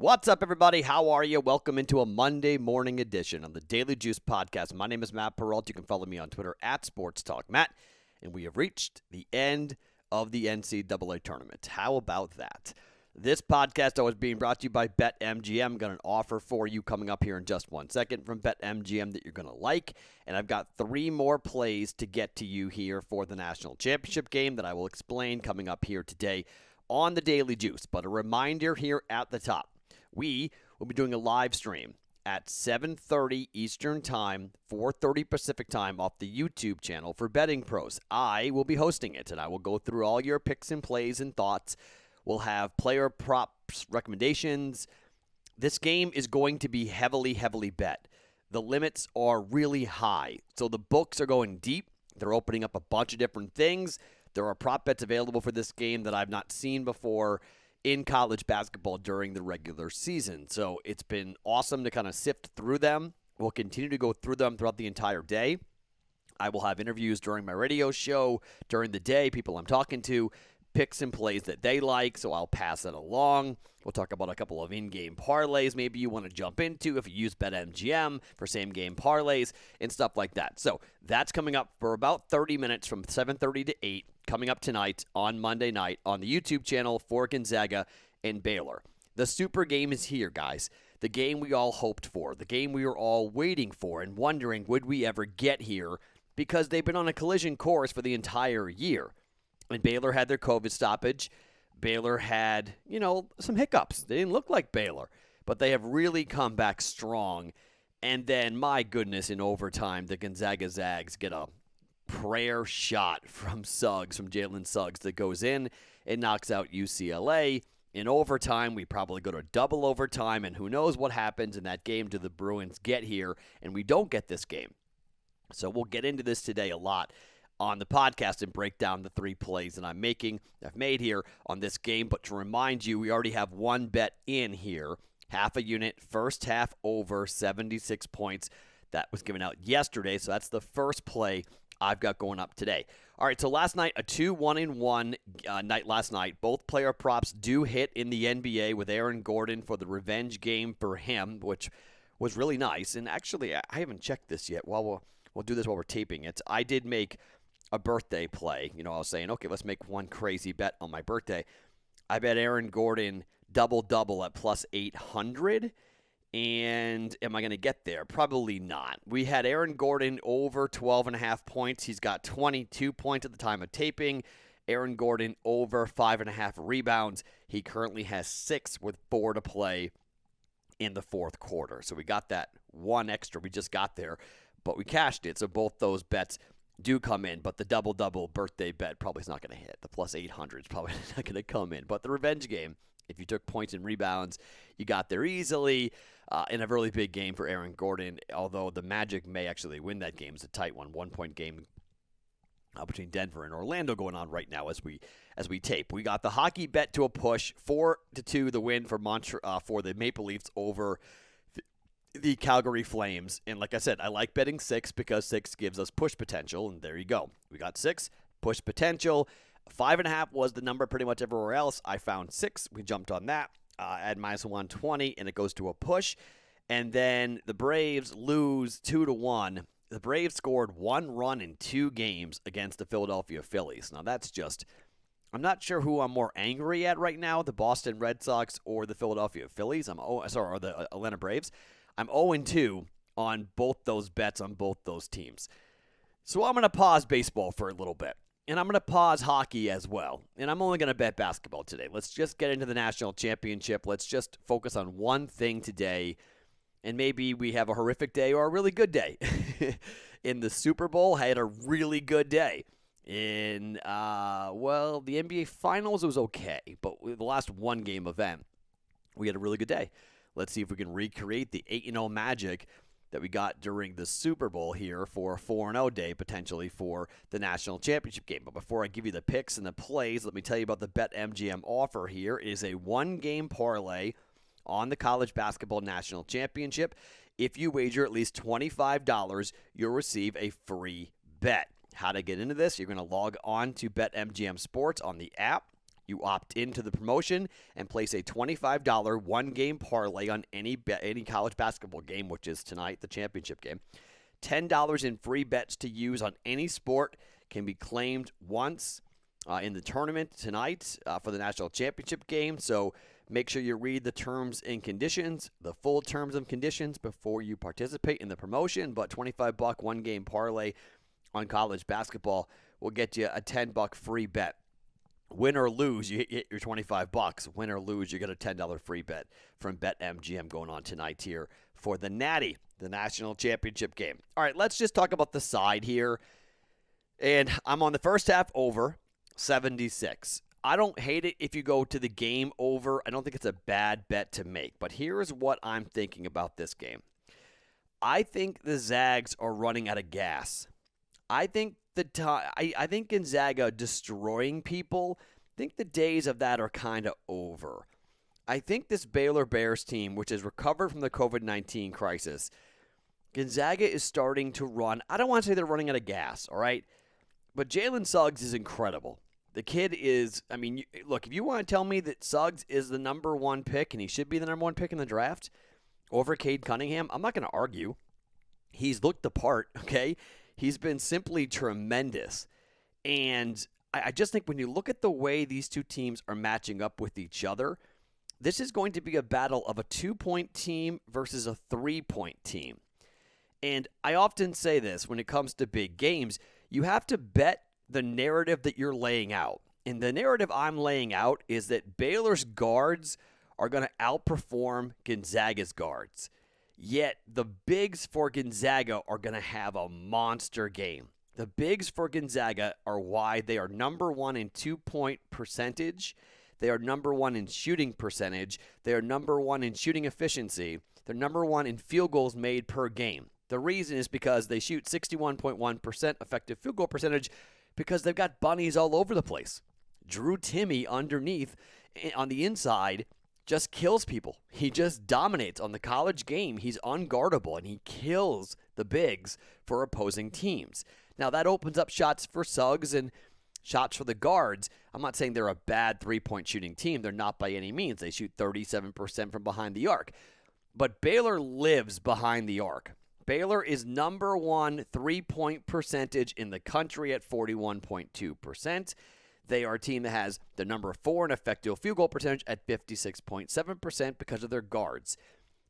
What's up, everybody? How are you? Welcome into a Monday morning edition of the Daily Juice Podcast. My name is Matt Perrault. You can follow me on Twitter at SportsTalkMatt. And we have reached the end of the NCAA tournament. How about that? This podcast is being brought to you by BetMGM. Got an offer for you coming up here in just 1 second from BetMGM that you're going to like. And I've got 3 more plays to get to you here for the national championship game that I will explain coming up here today on the Daily Juice. But a reminder here at the top. We will be doing a live stream at 7:30 Eastern Time, 4:30 Pacific Time off the YouTube channel for BettingPros. I will be hosting it, and I will go through all your picks and plays and thoughts. We'll have player props recommendations. This game is going to be heavily bet. The limits are really high, so the books are going deep. They're opening up a bunch of different things. There are prop bets available for this game that I've not seen before in college basketball during the regular season. So it's been awesome to kind of sift through them. We'll continue to go through them throughout the entire day. I will have interviews during my radio show during the day, people I'm talking to, picks and plays that they like, so I'll pass that along. We'll talk about a couple of in-game parlays maybe you want to jump into if you use BetMGM for same-game parlays and stuff like that. So that's coming up for about 30 minutes from 7:30 to 8, coming up tonight on Monday night on the YouTube channel for Gonzaga and Baylor. The super game is here, guys. The game we all hoped for, the game we were all waiting for and wondering would we ever get here because they've been on a collision course for the entire year. And Baylor had their COVID stoppage. Baylor had, some hiccups. They didn't look like Baylor, but they have really come back strong. And then, my goodness, in overtime, the Gonzaga Zags get a prayer shot from Jalen Suggs that goes in and knocks out UCLA. In overtime, we probably go to double overtime, and who knows what happens in that game do the Bruins get here, and we don't get this game. So we'll get into this today a lot on the podcast and break down the 3 plays that I've made here on this game. But to remind you, we already have one bet in here, half a unit, first half over 76 points. That was given out yesterday, so that's the first play I've got going up today. All right, so last night, a 2-1-1 night last night. Both player props do hit in the NBA with Aaron Gordon for the revenge game for him, which was really nice. And actually, I haven't checked this yet. We'll do this while we're taping it. I did make a birthday play. I was saying, okay, let's make one crazy bet on my birthday. I bet Aaron Gordon double-double at plus 800. And am I going to get there? Probably not. We had Aaron Gordon over 12.5 points. He's got 22 points at the time of taping. Aaron Gordon over 5.5 rebounds. He currently has 6 with 4 to play in the fourth quarter. So we got that one extra. We just got there, but we cashed it. So both those bets do come in, but the double-double birthday bet probably is not going to hit. The plus 800 is probably not going to come in. But the revenge game, if you took points and rebounds, you got there easily in a really big game for Aaron Gordon, although the Magic may actually win that game. It's a tight one, 1-point game between Denver and Orlando going on right now as we tape. We got the hockey bet to a push, 4-2 the win for for the Maple Leafs over the Calgary Flames. And like I said, I like betting 6 because 6 gives us push potential, and there you go. We got 6, push potential. 5.5 was the number pretty much everywhere else. I found 6. We jumped on that at minus 120, and it goes to a push. And then the Braves lose 2-1. The Braves scored 1 run in 2 games against the Philadelphia Phillies. Now that's just, I'm not sure who I'm more angry at right now, the Boston Red Sox or the Philadelphia Phillies. Or the Atlanta Braves. I'm 0-2 on both those bets on both those teams. So I'm going to pause baseball for a little bit. And I'm going to pause hockey as well. And I'm only going to bet basketball today. Let's just get into the national championship. Let's just focus on one thing today. And maybe we have a horrific day or a really good day. In the Super Bowl, I had a really good day. In, the NBA Finals, it was okay. But with the last one-game event, we had a really good day. Let's see if we can recreate the 8-0 magic that we got during the Super Bowl here for a 4-0 day, potentially for the national championship game. But before I give you the picks and the plays, let me tell you about the BetMGM offer here. It is a one-game parlay on the college basketball national championship. If you wager at least $25, you'll receive a free bet. How to get into this? You're going to log on to BetMGM Sports on the app. You opt into the promotion and place a $25 one-game parlay on any college basketball game, which is tonight, the championship game. $10 in free bets to use on any sport can be claimed once in the tournament tonight for the national championship game. So make sure you read the terms and conditions, the full terms and conditions before you participate in the promotion. But $25 one-game parlay on college basketball will get you a $10 free bet. Win or lose, you hit your $25. Win or lose, you get a $10 free bet from BetMGM going on tonight here for the Natty, the national championship game. All right, let's just talk about the side here. And I'm on the first half over 76. I don't hate it if you go to the game over. I don't think it's a bad bet to make. But here's what I'm thinking about this game. I think the Zags are running out of gas. I think I think Gonzaga destroying people, I think the days of that are kind of over. I think this Baylor Bears team, which has recovered from the COVID-19 crisis, Gonzaga is starting to run. I don't want to say they're running out of gas, all right? But Jalen Suggs is incredible. The kid is, I mean, look, if you want to tell me that Suggs is the number one pick and he should be the number one pick in the draft over Cade Cunningham, I'm not going to argue. He's looked the part, okay? He's been simply tremendous. And I just think when you look at the way these two teams are matching up with each other, this is going to be a battle of a 2-point team versus a 3-point team. And I often say this when it comes to big games, you have to bet the narrative that you're laying out. And the narrative I'm laying out is that Baylor's guards are going to outperform Gonzaga's guards. Yet the bigs for Gonzaga are going to have a monster game. The bigs for Gonzaga are why they are number one in 2-point percentage. They are number one in shooting percentage. They are number one in shooting efficiency. They're number one in field goals made per game. The reason is because they shoot 61.1% effective field goal percentage because they've got bunnies all over the place. Drew Timme underneath on the inside just kills people. He just dominates on the college game. He's unguardable, and he kills the bigs for opposing teams. Now, that opens up shots for Suggs and shots for the guards. I'm not saying they're a bad three-point shooting team. They're not by any means. They shoot 37% from behind the arc. But Baylor lives behind the arc. Baylor is number one three-point percentage in the country at 41.2%. They are a team that has the number 4 in effective field goal percentage at 56.7% because of their guards.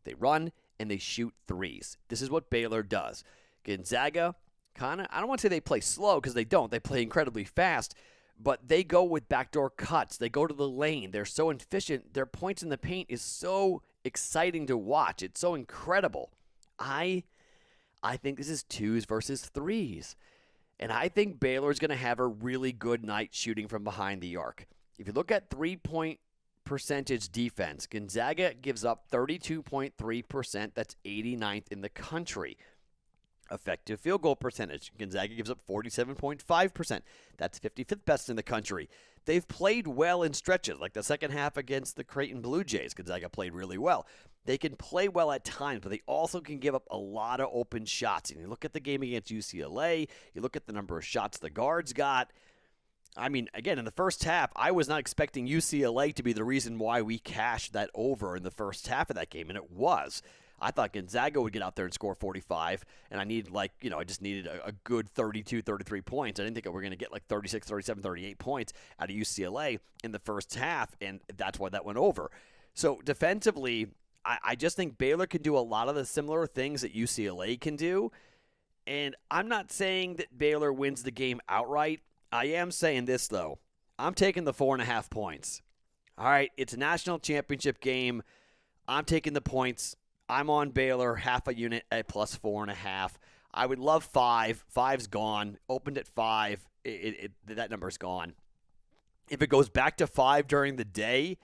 They run and they shoot threes. This is what Baylor does. Gonzaga, I don't want to say they play slow because they don't. They play incredibly fast, but they go with backdoor cuts. They go to the lane. They're so efficient. Their points in the paint is so exciting to watch. It's so incredible. I think this is 2s versus 3s. And I think Baylor's going to have a really good night shooting from behind the arc. If you look at 3-point percentage defense, Gonzaga gives up 32.3%. That's 89th in the country. Effective field goal percentage, Gonzaga gives up 47.5%. That's 55th best in the country. They've played well in stretches, like the second half against the Creighton Blue Jays. Gonzaga played really well. They can play well at times, but they also can give up a lot of open shots. And you look at the game against UCLA, you look at the number of shots the guards got. I mean, again, in the first half, I was not expecting UCLA to be the reason why we cashed that over in the first half of that game, and it was. I thought Gonzaga would get out there and score 45, and I just needed a good 32, 33 points. I didn't think we were going to get like 36, 37, 38 points out of UCLA in the first half, and that's why that went over. So defensively, I just think Baylor can do a lot of the similar things that UCLA can do, and I'm not saying that Baylor wins the game outright. I am saying this, though. I'm taking the 4.5 points. All right, it's a national championship game. I'm taking the points. I'm on Baylor, half a unit at plus 4.5. I would love 5. 5's gone. Opened at 5. That number's gone. If it goes back to 5 during the day,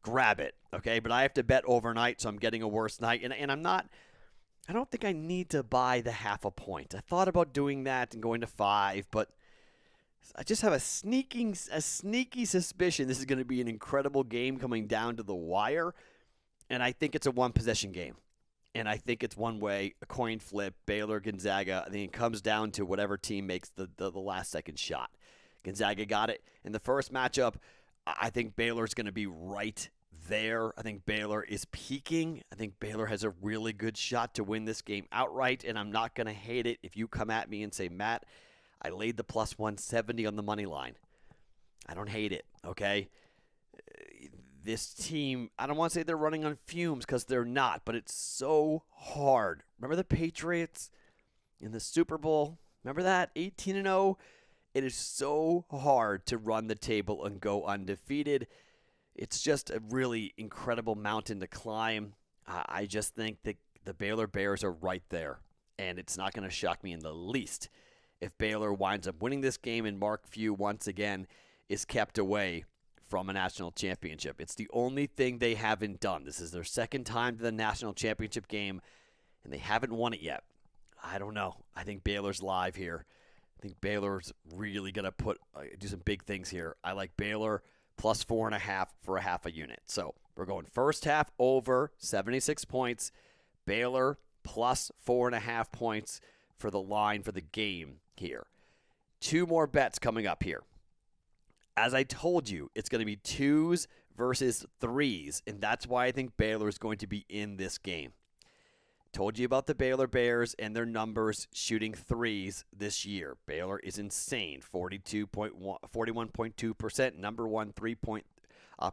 grab it, okay? But I have to bet overnight, so I'm getting a worse night. And I don't think I need to buy the half a point. I thought about doing that and going to 5, but I just have a sneaky suspicion this is going to be an incredible game coming down to the wire. And I think it's a one-possession game. And I think it's one way, a coin flip, Baylor, Gonzaga. I think it comes down to whatever team makes the last-second shot. Gonzaga got it in the first matchup. I think Baylor's going to be right there. I think Baylor is peaking. I think Baylor has a really good shot to win this game outright, and I'm not going to hate it if you come at me and say, Matt, I laid the plus 170 on the money line. I don't hate it, okay? This team, I don't want to say they're running on fumes because they're not, but it's so hard. Remember the Patriots in the Super Bowl? Remember that? 18-0? It is so hard to run the table and go undefeated. It's just a really incredible mountain to climb. I just think that the Baylor Bears are right there, and it's not going to shock me in the least if Baylor winds up winning this game and Mark Few once again is kept away from a national championship. It's the only thing they haven't done. This is their second time to the national championship game, and they haven't won it yet. I don't know. I think Baylor's live here. I think Baylor's really going to do some big things here. I like Baylor plus 4.5 for a half a unit. So we're going first half over 76 points. Baylor plus 4.5 points for the line for the game here. Two more bets coming up here. As I told you, it's going to be 2s versus 3s, and that's why I think Baylor is going to be in this game. Told you about the Baylor Bears and their numbers shooting threes this year. Baylor is insane, 41.2%, number one three-point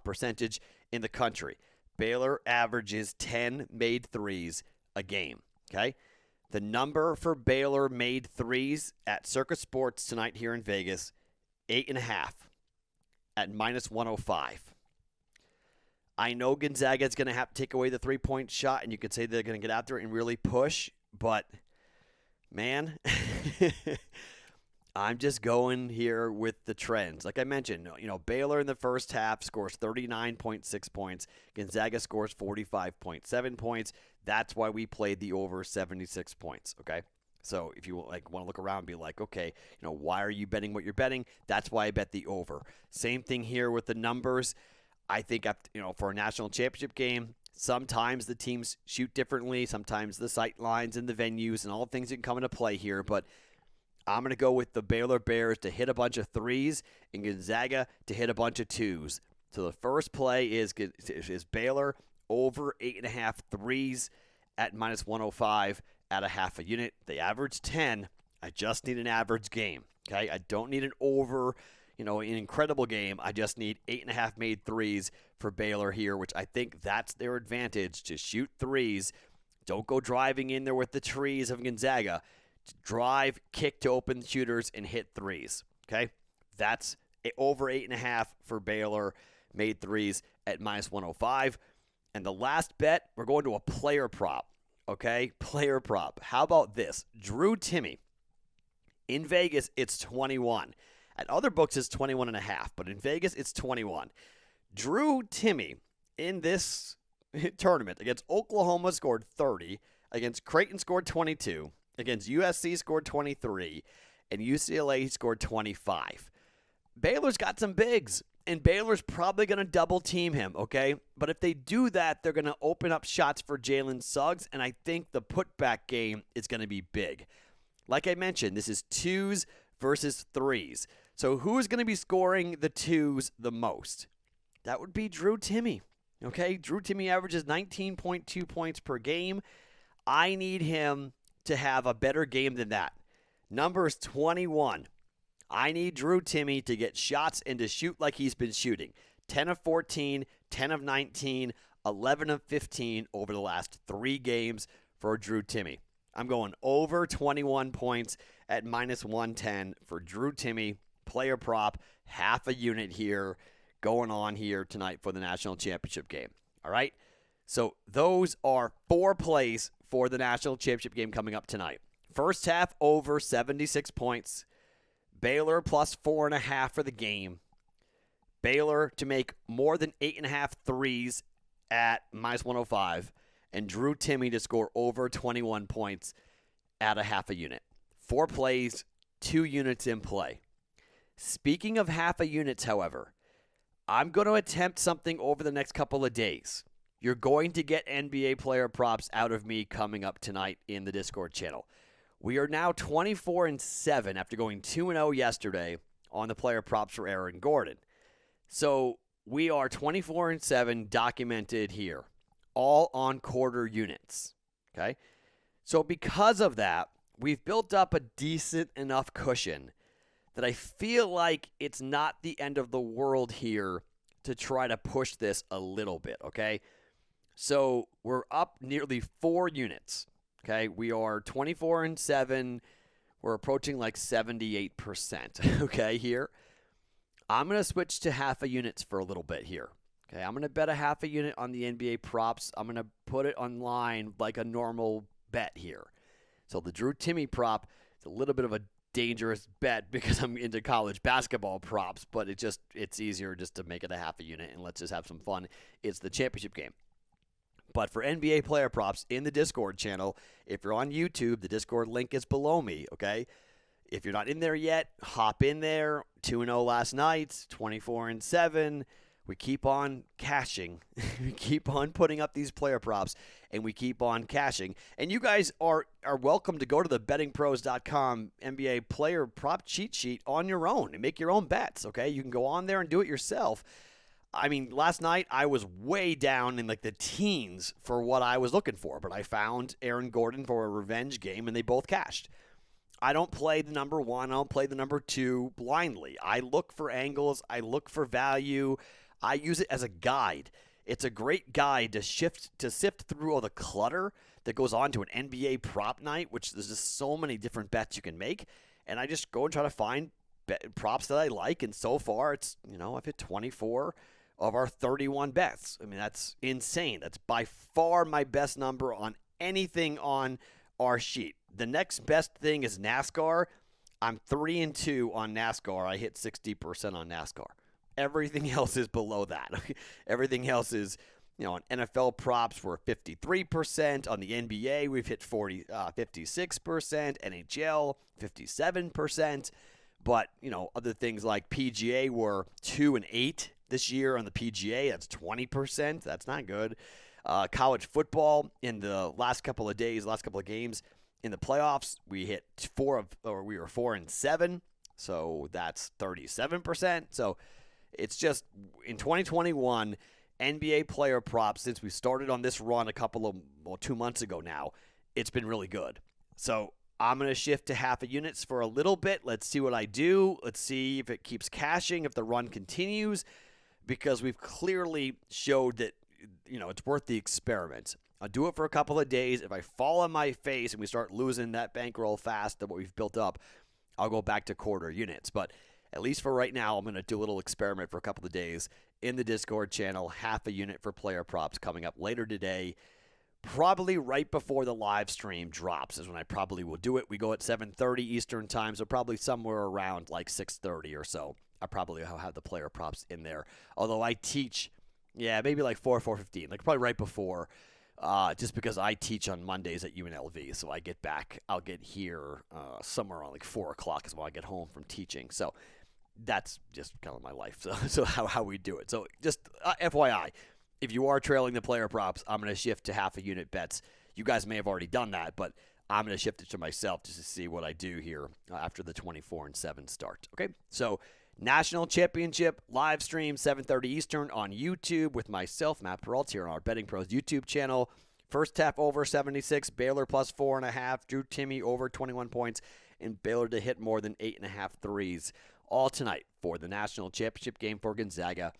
percentage in the country. Baylor averages 10 made threes a game, okay? The number for Baylor made threes at Circus Sports tonight here in Vegas, 8.5 at minus 105. I know Gonzaga is going to have to take away the three-point shot, and you could say they're going to get out there and really push, but, man, I'm just going here with the trends. Like I mentioned, Baylor in the first half scores 39.6 points. Gonzaga scores 45.7 points. That's why we played the over 76 points, okay? So if you want to look around and be like, okay, why are you betting what you're betting? That's why I bet the over. Same thing here with the numbers. I think, for a national championship game, sometimes the teams shoot differently. Sometimes the sight lines and the venues and all the things that can come into play here. But I'm going to go with the Baylor Bears to hit a bunch of threes and Gonzaga to hit a bunch of 2s. So the first play is Baylor over 8.5 threes at minus 105 at a half a unit. They average 10. I just need an average game. Okay, I don't need an over. An incredible game. I just need 8.5 made threes for Baylor here, which I think that's their advantage, to shoot threes. Don't go driving in there with the trees of Gonzaga. Drive, kick to open shooters, and hit threes. Okay? That's over 8.5 for Baylor made threes at minus 105. And the last bet, we're going to a player prop. Okay? Player prop. How about this? Drew Timme. In Vegas, it's 21. At other books, it's 21.5, but in Vegas, it's 21. Drew Timme in this tournament against Oklahoma scored 30, against Creighton scored 22, against USC scored 23, and UCLA scored 25. Baylor's got some bigs, and Baylor's probably going to double team him, okay? But if they do that, they're going to open up shots for Jalen Suggs, and I think the putback game is going to be big. Like I mentioned, this is 2s versus 3s. So who's going to be scoring the 2s the most? That would be Drew Timme. Okay, Drew Timme averages 19.2 points per game. I need him to have a better game than that. Number is 21. I need Drew Timme to get shots and to shoot like he's been shooting. 10 of 14, 10 of 19, 11 of 15 over the last 3 games for Drew Timme. I'm going over 21 points at minus 110 for Drew Timme. Player prop, half a unit here going on here tonight for the national championship game. All right? So those are 4 plays for the national championship game coming up tonight. First half over 76 points. Baylor plus 4.5 for the game. Baylor to make more than 8.5 threes at minus 105. And Drew Timme to score over 21 points at a half a unit. 4 plays, 2 units in play. Speaking of half a units, however, I'm going to attempt something over the next couple of days. You're going to get NBA player props out of me coming up tonight in the Discord channel. We are now 24-7 after going 2-0 yesterday on the player props for Aaron Gordon. So we are 24-7 documented here, all on quarter units. Okay? So because of that, we've built up a decent enough cushion that I feel like it's not the end of the world here to try to push this a little bit, okay? So we're up nearly 4 units, okay? We are 24-7. We're approaching like 78%, okay, here. I'm going to switch to half a units for a little bit here. Okay, I'm going to bet a half a unit on the NBA props. I'm going to put it online like a normal bet here. So the Drew Timme prop is a little bit of a dangerous bet because I'm into college basketball props, but it's easier just to make it a half a unit and let's just have some fun. It's the championship game. But for NBA player props in the Discord channel, if you're on YouTube, the Discord link is below me, okay? If you're not in there yet, hop in there. 2-0 last night, 24-7. We keep on cashing. We keep on putting up these player props, and we keep on cashing. And you guys are welcome to go to the BettingPros.com NBA player prop cheat sheet on your own and make your own bets, okay? You can go on there and do it yourself. I mean, last night I was way down in like the teens for what I was looking for, but I found Aaron Gordon for a revenge game, and they both cashed. I don't play the number 1. I don't play the number 2 blindly. I look for angles. I look for value. I use it as a guide. It's a great guide to sift through all the clutter that goes on to an NBA prop night, which there's just so many different bets you can make. And I just go and try to find props that I like. And so far, it's, I've hit 24 of our 31 bets. I mean, that's insane. That's by far my best number on anything on our sheet. The next best thing is NASCAR. I'm 3-2 on NASCAR. I hit 60% on NASCAR. Everything else is below that. Everything else is, on NFL props, we're 53%. On the NBA, we've hit 56%. NHL, 57%. But, other things like PGA were 2-8 this year on the PGA. That's 20%. That's not good. College football in the last couple of games in the playoffs, we hit we were 4-7. So that's 37%. So it's just in 2021, NBA player props, since we started on this run 2 months ago now, it's been really good. So I'm going to shift to half a units for a little bit. Let's see what I do. Let's see if it keeps cashing, if the run continues, because we've clearly showed that, it's worth the experiment. I'll do it for a couple of days. If I fall on my face and we start losing that bankroll fast than what we've built up, I'll go back to quarter units. But at least for right now, I'm going to do a little experiment for a couple of days in the Discord channel. Half a unit for player props coming up later today. Probably right before the live stream drops is when I probably will do it. We go at 7:30 Eastern time, so probably somewhere around like 6:30 or so. I probably will have the player props in there. Although I teach, maybe like 4:15, like probably right before. Just because I teach on Mondays at UNLV, so I'll get here somewhere around like 4 o'clock is when I get home from teaching. So that's just kind of my life. So how we do it. So just FYI, if you are trailing the player props, I'm going to shift to half a unit bets. You guys may have already done that, but I'm going to shift it to myself just to see what I do here after the 24-7 start. Okay, so National Championship live stream, 7:30 Eastern on YouTube with myself, Matt Perrault, here on our Betting Pros YouTube channel. First half over 76, Baylor plus 4.5, Drew Timme over 21 points, and Baylor to hit more than 8.5 threes. All tonight for the National Championship game for Gonzaga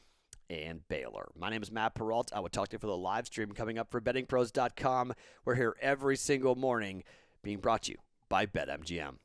and Baylor. My name is Matt Perrault. I will talk to you for the live stream coming up for BettingPros.com. We're here every single morning, being brought to you by BetMGM.